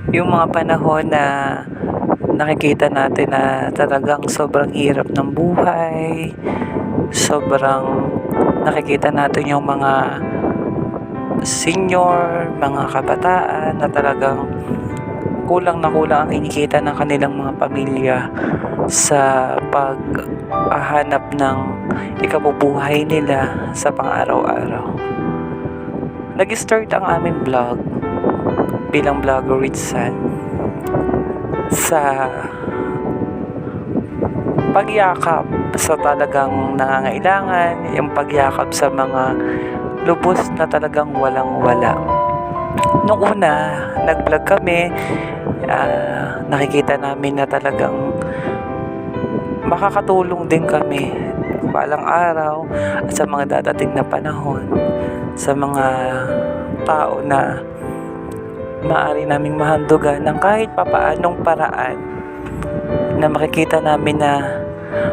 Yung mga panahon na nakikita natin na talagang sobrang hirap ng buhay, sobrang nakikita natin yung mga senior, mga kabataan na talagang kulang na kulang ang kinikita ng kanilang mga pamilya sa paghahanap ng ikabubuhay nila sa pang-araw-araw. Nag-start ang aming vlog bilang vlogger with San sa pagyakap sa talagang nangangailangan, yung pagyakap sa mga lubos na talagang walang-wala. Nung una, nag-vlog kami, nakikita namin na talagang makakatulong din kami balang araw at sa mga dadating na panahon sa mga tao na maaari naming mahandugan ng kahit papaanong paraan na makikita namin na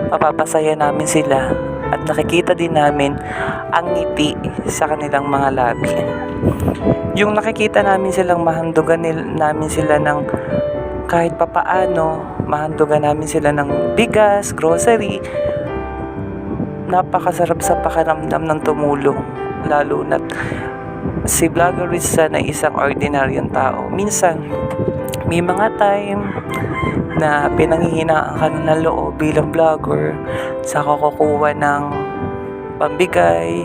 mapapasaya namin sila at nakikita din namin ang ngiti sa kanilang mga labi. Yung nakikita namin silang mahandugan namin sila ng kahit papaano, mahandugan namin sila ng bigas, grocery, napakasarap sa pakiramdam ng tumulong, lalo na't si Vlogger Rizza na isang ordinaryong tao. Minsan, may mga time na pinanghihinaan ka ng loob bilang vlogger sa kukuha ng pambigay,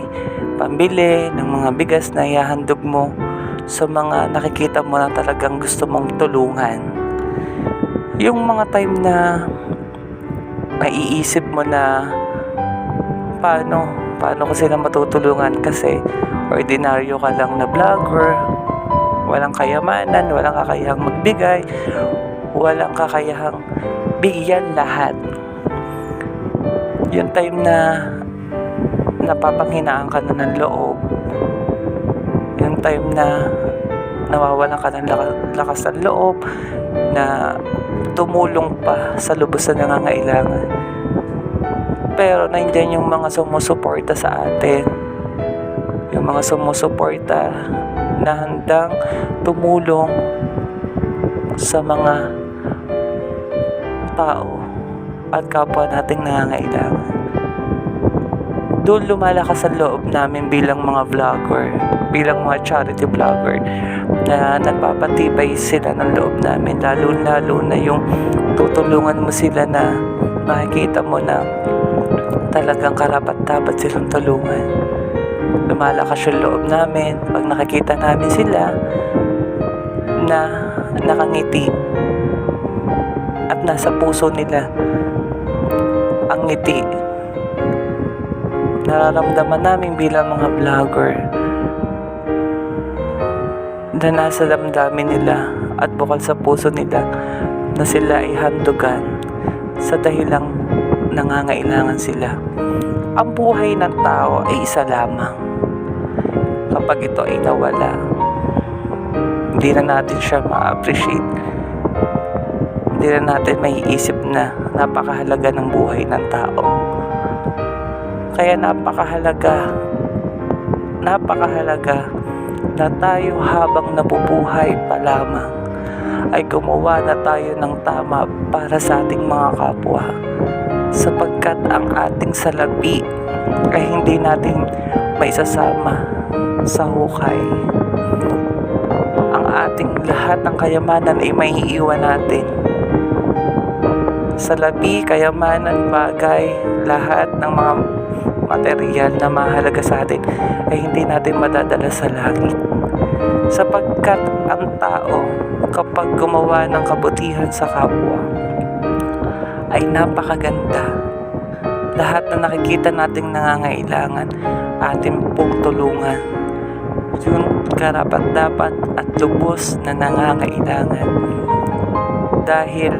pambili ng mga bigas na ihahandog mo sa mga nakikita mo na talagang gusto mong tulungan. Yung mga time na naiisip mo na paano ko sila matutulungan kasi ordinaryo ka lang na vlogger, walang kayamanan, walang kakayahang magbigay, walang kakayahang bigyan lahat. Yung time na napapanghinaan ka na ng loob, yung time na nawawalan ka ng lakas ng loob na tumulong pa sa lubos na nangangailangan, pero nandiyan yung mga sumusuporta sa atin, yung mga sumusuporta na handang tumulong sa mga tao at kapwa nating nangangailangan. Doon lumalakas ang loob namin bilang mga vlogger, bilang mga charity vlogger, na nagpapatibay sila ng loob namin, lalo na yung tutulungan mo sila na makikita mo na talagang karapat-dapat silang tulungan. Lumalakas yung loob namin pag nakikita namin sila na nakangiti at nasa puso nila ang ngiti. Nararamdaman namin bilang mga vlogger na nasa damdamin nila at bukal sa puso nila na sila ay handugan sa dahilang nangangailangan sila. Ang buhay ng tao ay isa lamang. Kapag ito ay nawala, hindi na natin siya ma-appreciate. Hindi na natin maiisip na napakahalaga ng buhay ng tao. Kaya napakahalaga na tayo habang nabubuhay pa lamang ay gumawa na tayo ng tama para sa ating mga kapwa, sapagkat ang ating salapi ay hindi natin maisasama sa hukay. Ang ating lahat ng kayamanan ay maiiwan natin. Salapi, kayamanan, bagay, lahat ng mga material na mahalaga sa atin ay hindi natin madadala sa langit, sapagkat ang tao kapag gumawa ng kabutihan sa kapwa ay napakaganda. Lahat na nakikita nating nangangailangan, atin pong tulungan. Yung karapat-dapat at lubos na nangangailangan, dahil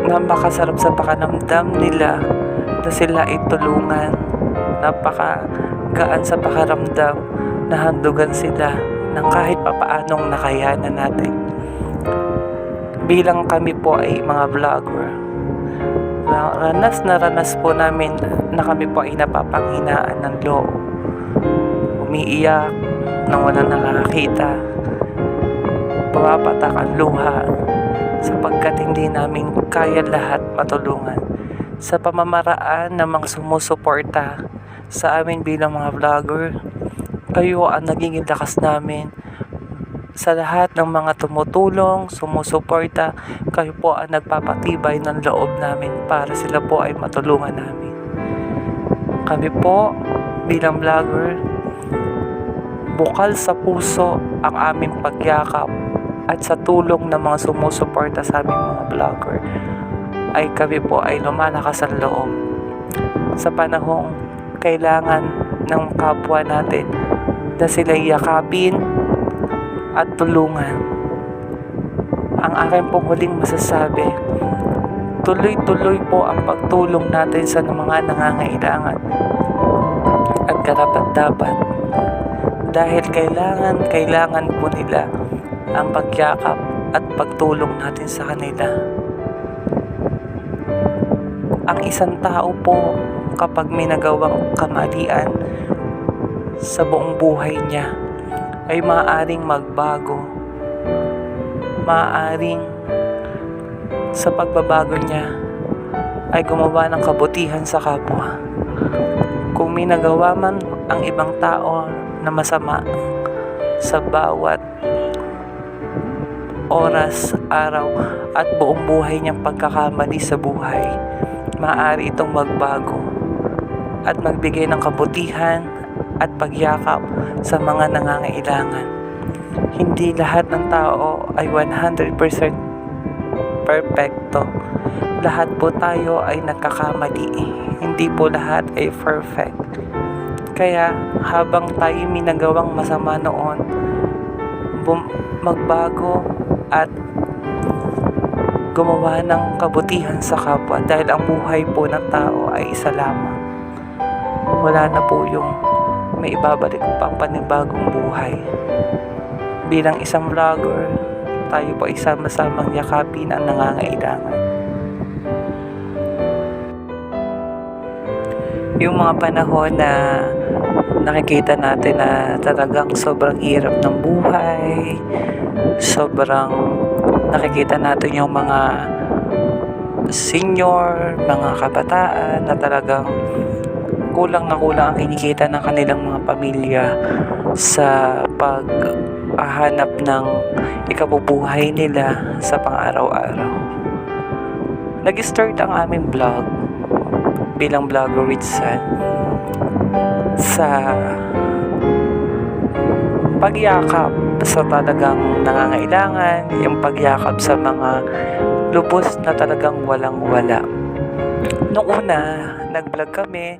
napakasarap sa pakiramdam nila na sila ay tulungan. Napakagaan sa pakiramdam na handugan sila ng kahit papaanong nakayanan natin. Bilang kami po ay mga vlogger, ranas po namin na kami po ay napapanghinaan ng loob, umiiyak nang walang nakakita, pumapatak ang luha sapagkat hindi namin kaya lahat matulungan. Sa pamamaraan ng mga sumusuporta sa amin bilang mga vlogger, kayo ang naging lakas namin. Sa lahat ng mga tumutulong, sumusuporta, kayo po ang nagpapatibay ng loob namin para sila po ay matulungan namin. Kami po bilang vlogger, bukal sa puso ang aming pagyakap at sa tulong ng mga sumusuporta sa aming mga vlogger ay kami po ay lumalakas ang loob sa panahong kailangan ng kapwa natin na sila yakapin at tulungan. Ang aking pong huling masasabi, tuloy-tuloy po ang pagtulong natin sa mga nangangailangan at karapat-dapat dahil kailangan po nila ang pagyakap at pagtulong natin sa kanila. Ang isang tao po kapag may nagawang kamalian sa buong buhay niya ay maaaring magbago, maaaring sa pagbabago niya ay gumawa ng kabutihan sa kapwa. Kung may nagawa man ang ibang tao na masama sa bawat oras, araw at buong buhay niyang pagkakamali sa buhay, maaari itong magbago at magbigay ng kabutihan at pagyakap sa mga nangangailangan. Hindi lahat ng tao ay 100% perfecto. Lahat po tayo ay nagkakamali. Hindi po lahat ay perfect. Kaya habang tayo may nagawang masama noon, magbago at gumawa ng kabutihan sa kapwa dahil ang buhay po ng tao ay isa lamang. Wala na po yung may ibabalik pang panibagong buhay. Bilang isang vlogger, tayo po ay sama-samang yakapin ang nangangailangan. Yung mga panahon na nakikita natin na talagang sobrang hirap ng buhay, sobrang nakikita natin yung mga senior, mga kabataan na talagang kulang na kulang ang kinikita ng kanilang mga pamilya sa paghahanap ng ikabubuhay nila sa pang-araw-araw. Nag-start ang aming vlog bilang vlogger with San sa pagyakap sa talagang nangangailangan, yung pagyakap sa mga lubos na talagang walang-wala. Noong una, nag-vlog kami